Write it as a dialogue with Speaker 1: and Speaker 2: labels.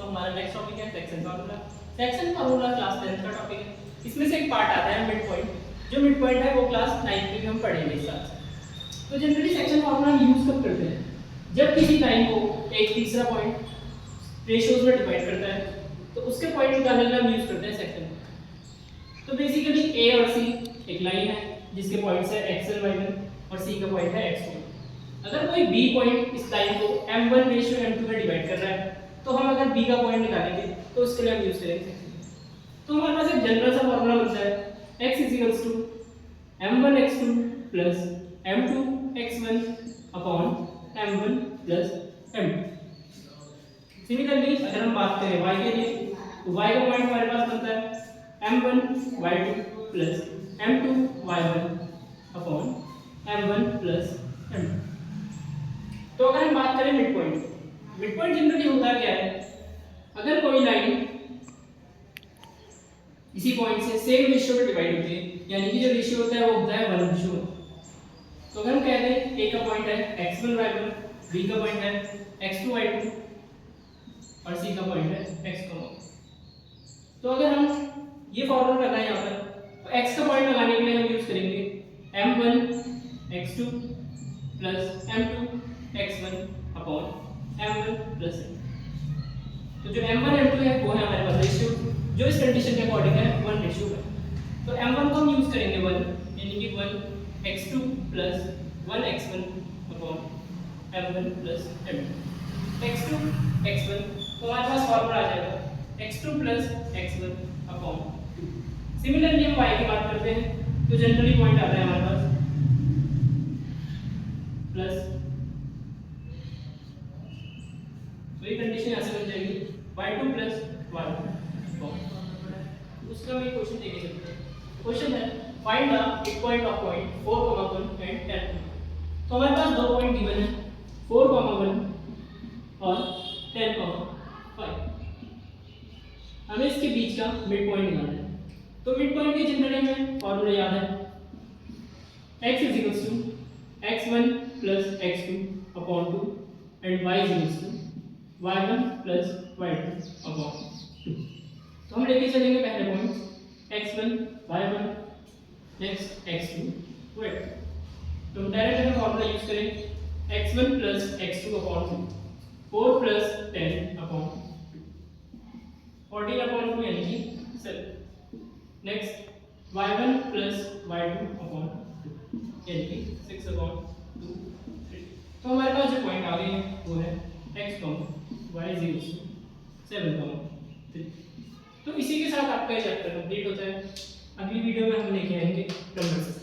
Speaker 1: तो हमारा next topic है section formula. Section formula class 10 का टॉपिक है। इसमें से एक पार्ट आता है मिड पॉइंट। जो मिड पॉइंट है वो क्लास 9 में भी हम पढ़ेंगे इस साथ। तो जनरली सेक्शन फार्मूला हम यूज कब करते हैं? जब किसी लाइन को एक तीसरा पॉइंट रेशियोज में डिवाइड करता है तो उसके पॉइंट निकालने के लिए हम यूज करते हैं सेक्शन। तो बेसिकली ए और सी एक लाइन है जिसके पॉइंट्स है x1 y1 और c का पॉइंट है x2। अगर कोई b पॉइंट इस लाइन को m1 रेशियो m2 में डिवाइड कर रहा है तो हम अगर b का पॉइंट निकालेंगे तो उसके लिए हम यूज करेंगे। तो हमारे पास एक जनरल सा फार्मूला बनता है x m1 x2 m2 x1 m1 m2। Similarly अगर हम बात करें y के लिए तो y का पॉइंट हमारे पास बनता है m1 y2 m2 y1 m1 m2। तो अगर हम बात करें मिड पॉइंट जनरली होता क्या है? अगर कोई लाइन इसी पॉइंट से सेम रेशियो में डिवाइड होती है, यानी कि जो रेशियो होता है वो होता है 1:1। तो अगर हम कहते हैं a का पॉइंट है x1 y1, b का पॉइंट है x2 y2 और c का पॉइंट है x2 y। तो अगर हम ये फॉर्मूला लगाएं यहाँ पर तो x का पॉइंट लगाने के लिए हम यूज करेंगे m1 x2 m2 x1 m1 m। तो जो m1 m2 है वो है हमारे पास रेशियो जो इस कंडीशन के अकॉर्डिंग है 1:1 है। तो m1 को हम यूज करेंगे 1, यानी कि 1 x2 1 x1 m1 m2। x2 x1 तो हमारे पास फॉर्मूला आ जाएगा x2 x1 2। सिमिलरली हम y की बात करते हैं तो जनरली पॉइंट आता है हमारे पास प्लस, तो ये कंडीशन ऐसे बन जाएगी y2 y1। उसका भी क्वेश्चन देख सकते हैं। क्वेश्चन है find the mid point of point 4, 1 and 10। तो हमारे पास दो पॉइंट गिवन है 4, 1 और 10, 5। हमें इसके बीच का मिड पॉइंट निकालना है। तो मिड पॉइंट के जनरली में फॉर्मूला याद है x x1 x2 2 and y y1 y2 2। तो हम लेके चलेंगे पहले point x1 y1 next x2 y2। तो हम डायरेक्ट अगर फॉर्मूला यूज करें x1 x2 2 4 10 2 14 2 यानी कि 7। नेक्स्ट y1 y2 2 यानी कि 6 2 3। तो हमारे पास जो पॉइंट आ गए हैं वो है x y 7 3। तो इसी के साथ आपका ये चैप्टर कंप्लीट होता है। अगली वीडियो में हम लेके आएंगे नंबर सिस्टम।